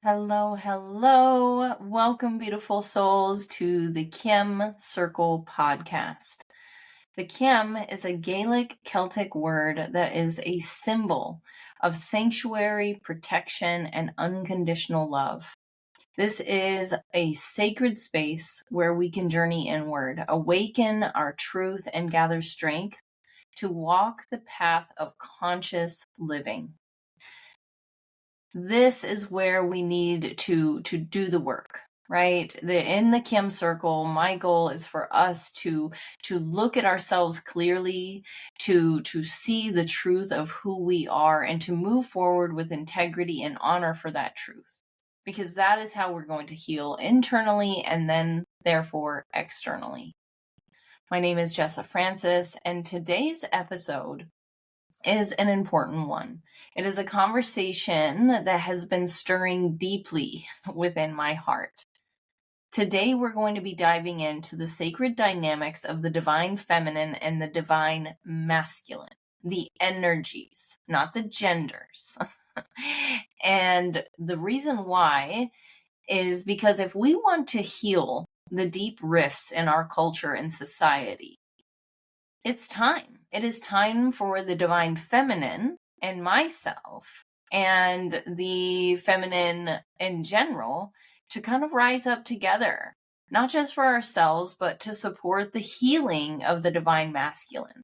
Hello, hello. Welcome, beautiful souls, to the Caim Circle podcast. The Caim is a Gaelic Celtic word that is a symbol of sanctuary, protection, and unconditional love. This is a sacred space where we can journey inward, awaken our truth, and gather strength to walk the path of conscious living. This is where we need to do the work, right? In the Caim Circle, my goal is for us to look at ourselves clearly, to see the truth of who we are, and to move forward with integrity and honor for that truth, because that is how we're going to heal internally and then therefore externally. My name is Jessa Francis, and today's episode is an important one. It is a conversation that has been stirring deeply within my heart. Today, we're going to be diving into the sacred dynamics of the divine feminine and the divine masculine, the energies, not the genders. And the reason why is because if we want to heal the deep rifts in our culture and society, it's time. It is time for the divine feminine and myself and the feminine in general to kind of rise up together, not just for ourselves, but to support the healing of the divine masculine.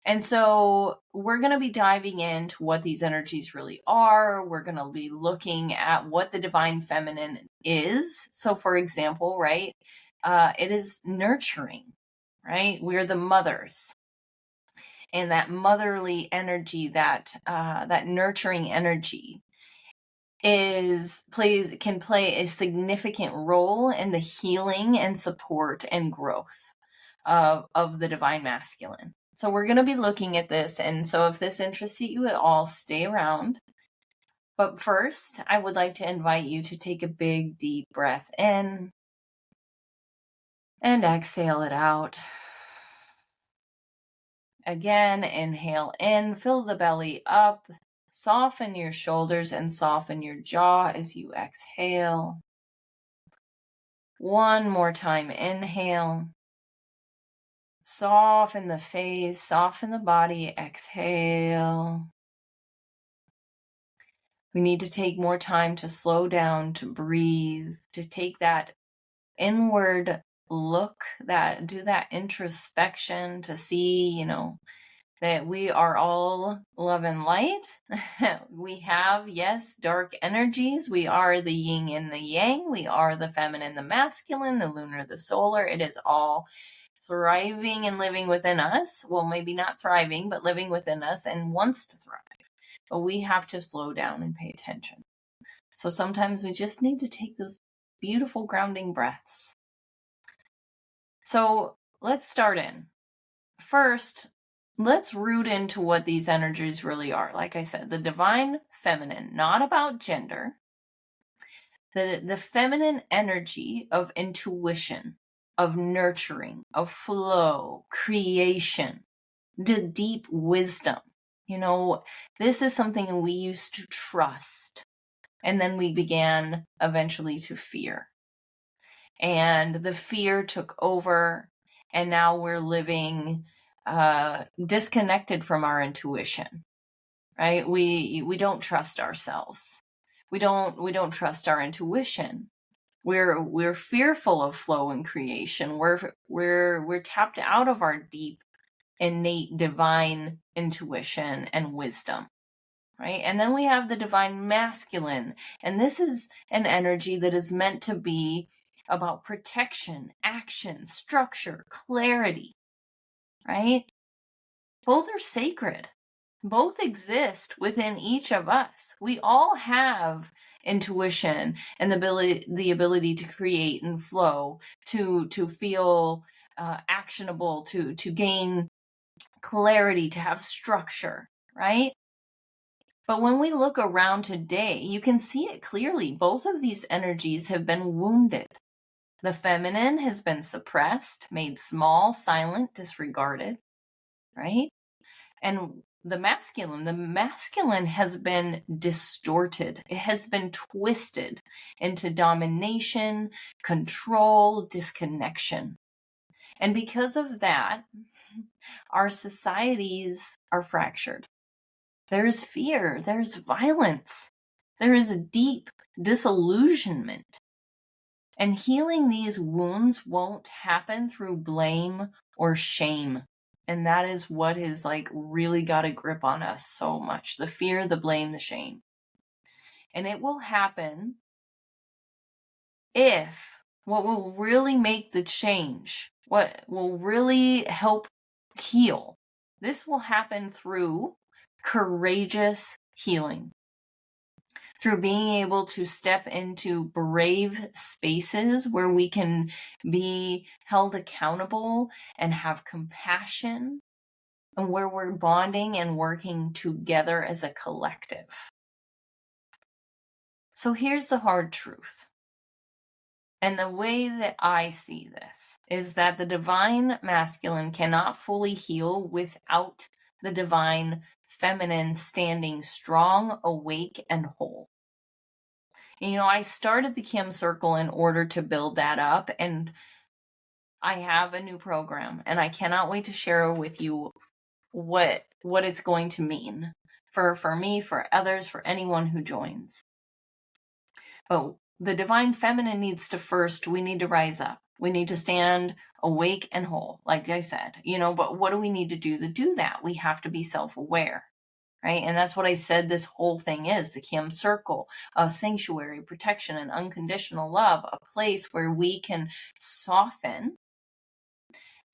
And so we're going to be diving into what these energies really are. We're going to be looking at what the divine feminine is. So, for example, right, it is nurturing. Right? We're the mothers. And that motherly energy, that nurturing energy can play a significant role in the healing and support and growth of the divine masculine. So we're going to be looking at this. And so if this interests you at all, stay around. But first, I would like to invite you to take a big, deep breath in and exhale it out. Again, inhale in, fill the belly up, soften your shoulders and soften your jaw as you exhale. One more time, inhale. Soften the face, soften the body, exhale. We need to take more time to slow down, to breathe, to take that inward look, do that introspection to see, that we are all love and light. We have, yes, dark energies. We are the yin and the yang. We are the feminine, the masculine, the lunar, the solar. It is all thriving and living within us. Well, maybe not thriving, but living within us and wants to thrive. But we have to slow down and pay attention. So sometimes we just need to take those beautiful grounding breaths. So let's start in. First, let's root into what these energies really are. Like I said, the divine feminine, not about gender. The feminine energy of intuition, of nurturing, of flow, creation, the deep wisdom. This is something we used to trust. And then we began eventually to fear. And the fear took over. And now we're living disconnected from our intuition, right? We don't trust ourselves. We don't trust our intuition. We're fearful of flow and creation. We're tapped out of our deep, innate, divine intuition and wisdom, right? And then we have the divine masculine, and this is an energy that is meant to be about protection, action, structure, clarity. Right? Both are sacred. Both exist within each of us. We all have intuition and the ability to create and flow, to feel actionable, to gain clarity, to have structure, right? But when we look around today, you can see it clearly. Both of these energies have been wounded. The feminine has been suppressed, made small, silent, disregarded, right? And the masculine. The masculine has been distorted. It has been twisted into domination, control, disconnection. And because of that, our societies are fractured. There's fear, there's violence, there is a deep disillusionment. And healing these wounds won't happen through blame or shame. And that is what has like really got a grip on us so much. The fear, the blame, the shame. And it will happen if what will really make the change, what will really help heal, this will happen through courageous healing. Through being able to step into brave spaces where we can be held accountable and have compassion, and where we're bonding and working together as a collective. So here's the hard truth. And the way that I see this is that the divine masculine cannot fully heal without the divine feminine standing strong, awake, and whole. You know, I started the Caim Circle in order to build that up, and I have a new program, and I cannot wait to share with you what it's going to mean for me, for others, for anyone who joins. But the divine feminine needs to first, we need to rise up. We need to stand awake and whole, like I said, you know, but what do we need to do that? We have to be self-aware. Right? And that's what I said this whole thing is, the Caim Circle of sanctuary, protection, and unconditional love, a place where we can soften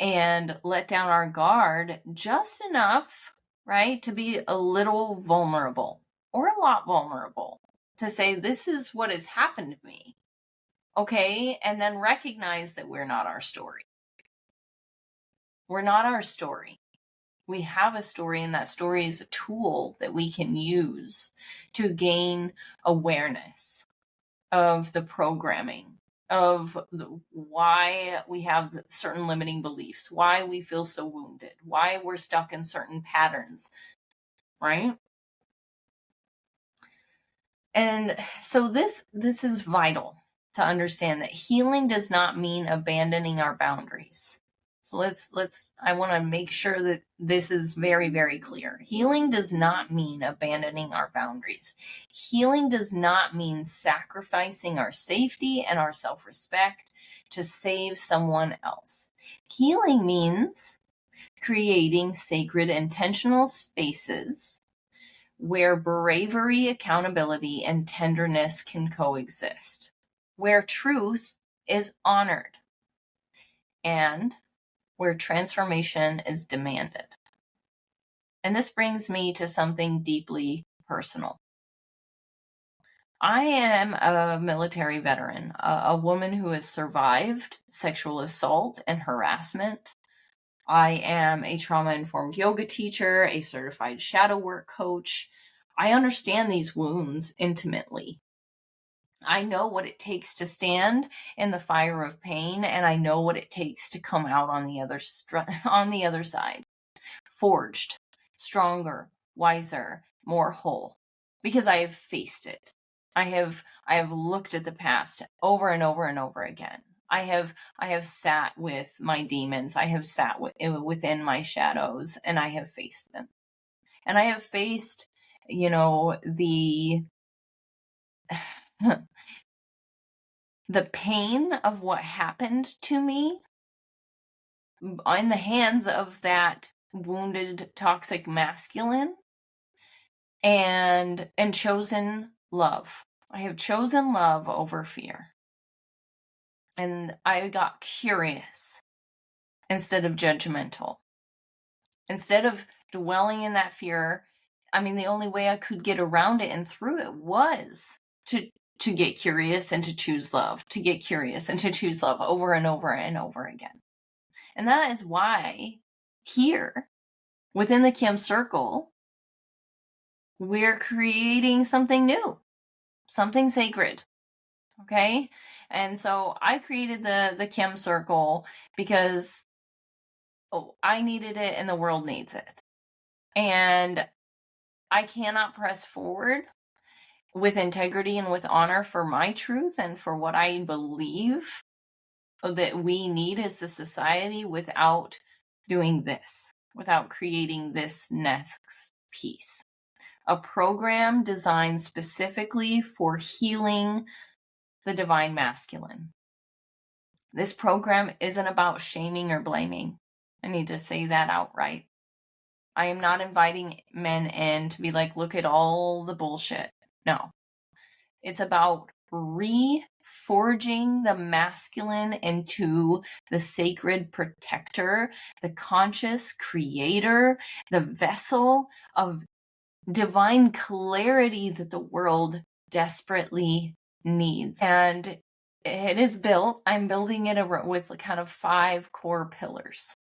and let down our guard just enough, right, to be a little vulnerable or a lot vulnerable, to say, this is what has happened to me, okay? And then recognize that we're not our story. We're not our story. We have a story, and that story is a tool that we can use to gain awareness of the programming, of why we have certain limiting beliefs, why we feel so wounded, why we're stuck in certain patterns, right? And so this is vital to understand, that healing does not mean abandoning our boundaries. So I want to make sure that this is very, very clear. Healing does not mean abandoning our boundaries. Healing does not mean sacrificing our safety and our self-respect to save someone else. Healing means creating sacred, intentional spaces where bravery, accountability, and tenderness can coexist, where truth is honored, and where transformation is demanded. And this brings me to something deeply personal. I am a military veteran, a woman who has survived sexual assault and harassment. I am a trauma-informed yoga teacher, a certified shadow work coach. I understand these wounds intimately. I know what it takes to stand in the fire of pain, and I know what it takes to come out on the other side, forged, stronger, wiser, more whole, because I have faced it. I have looked at the past over and over and over again. I have sat with my demons. I have sat within my shadows, and I have faced them. And I have faced, you know, the the pain of what happened to me in the hands of that wounded, toxic masculine, and chosen love. I have chosen love over fear. And I got curious instead of judgmental. Instead of dwelling in that fear, I mean, the only way I could get around it and through it was to get curious and to choose love, to get curious and to choose love over and over and over again. And that is why here within the Caim Circle, we're creating something new, something sacred. Okay. And so I created the Caim Circle because I needed it and the world needs it. And I cannot press forward with integrity and with honor for my truth and for what I believe that we need as a society without doing this, without creating this next piece. A program designed specifically for healing the divine masculine. This program isn't about shaming or blaming. I need to say that outright. I am not inviting men in to be like, look at all the bullshit. No. It's about reforging the masculine into the sacred protector, the conscious creator, the vessel of divine clarity that the world desperately needs. And it is built, I'm building it with kind of 5 core pillars.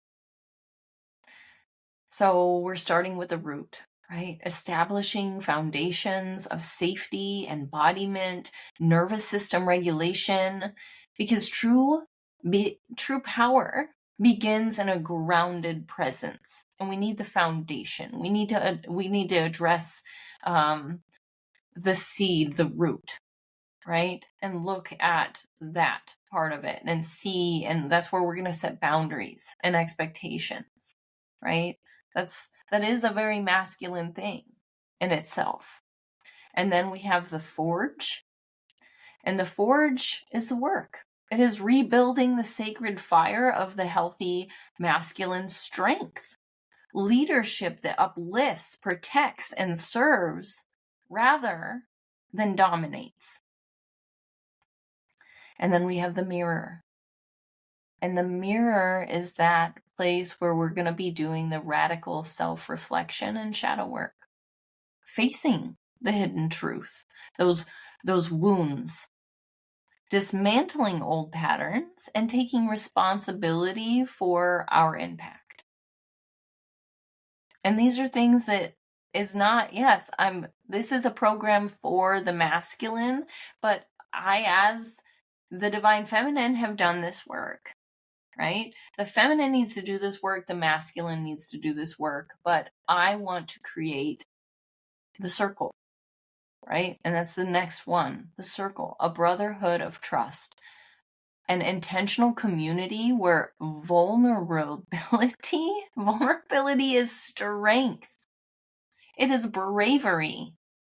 So we're starting with the root, right? Establishing foundations of safety, embodiment, nervous system regulation, because true power begins in a grounded presence, and we need the foundation. We need to address the seed, the root, right? And look at that part of it and see, and that's where we're going to set boundaries and expectations, right? That is a very masculine thing in itself. And then we have the forge. And the forge is the work. It is rebuilding the sacred fire of the healthy masculine strength. Leadership that uplifts, protects, and serves rather than dominates. And then we have the mirror. And the mirror is that place where we're going to be doing the radical self-reflection and shadow work, facing the hidden truth, those wounds, dismantling old patterns, and taking responsibility for our impact. And these are things that is not, yes, this is a program for the masculine, but I, as the divine feminine, have done this work. Right? The feminine needs to do this work. The masculine needs to do this work. But I want to create the circle, right? And that's the next one, the circle, a brotherhood of trust, an intentional community where vulnerability is strength. It is bravery,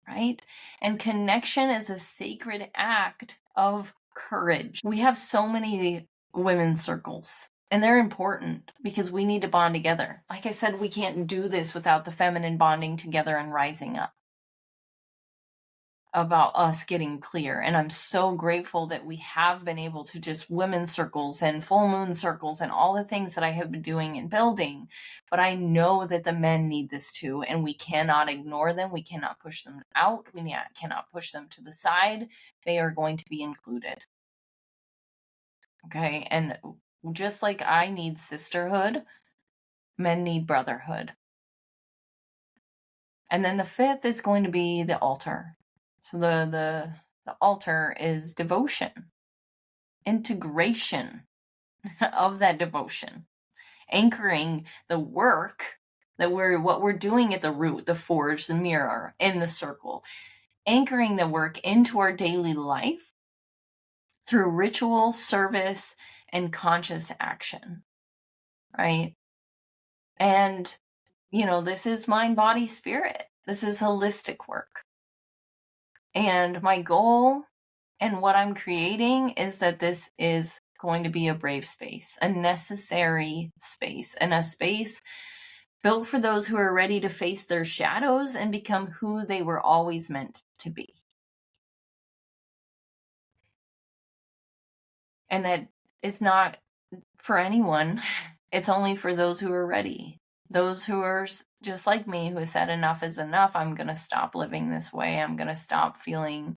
right? And connection is a sacred act of courage. We have so many women's circles, and they're important because we need to bond together. Like I said, we can't do this without the feminine bonding together and rising up about us getting clear. And I'm so grateful that we have been able to just women's circles and full moon circles and all the things that I have been doing and building. But I know that the men need this too, and we cannot ignore them. We cannot push them out. We cannot push them to the side. They are going to be included. Okay, and just like I need sisterhood, men need brotherhood. And then the 5th is going to be the altar. So the altar is devotion, integration of that devotion, anchoring the work that what we're doing at the root, the forge, the mirror, in the circle, anchoring the work into our daily life through ritual, service, and conscious action, right? And, this is mind, body, spirit. This is holistic work. And my goal and what I'm creating is that this is going to be a brave space, a necessary space, and a space built for those who are ready to face their shadows and become who they were always meant to be. And that is not for anyone. It's only for those who are ready. Those who are just like me, who said enough is enough. I'm going to stop living this way. I'm going to stop feeling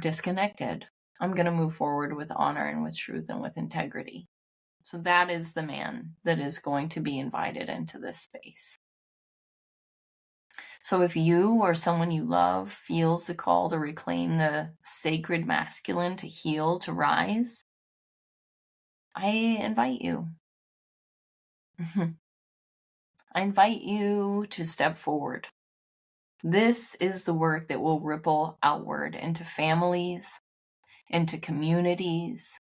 disconnected. I'm going to move forward with honor and with truth and with integrity. So that is the man that is going to be invited into this space. So if you or someone you love feels the call to reclaim the sacred masculine, to heal, to rise, I invite you. I invite you to step forward. This is the work that will ripple outward into families, into communities,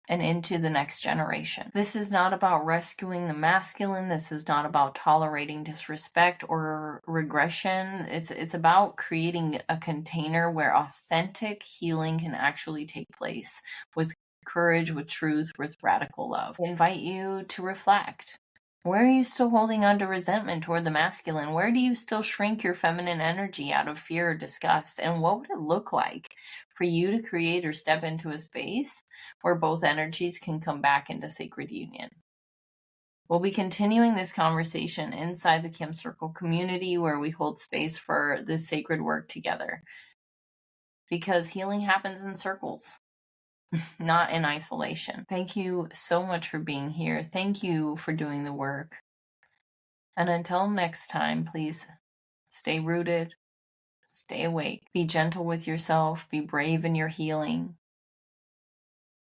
and into the next generation. This is not about rescuing the masculine. This is not about tolerating disrespect or regression. It's about creating a container where authentic healing can actually take place with courage, with truth, with radical love. I invite you to reflect. Where are you still holding on to resentment toward the masculine? Where do you still shrink your feminine energy out of fear or disgust? And what would it look like for you to create or step into a space where both energies can come back into sacred union? We'll be continuing this conversation inside the Caim Circle community, where we hold space for this sacred work together. Because healing happens in circles, not in isolation. Thank you so much for being here. Thank you for doing the work. And until next time, please stay rooted, stay awake, be gentle with yourself, be brave in your healing.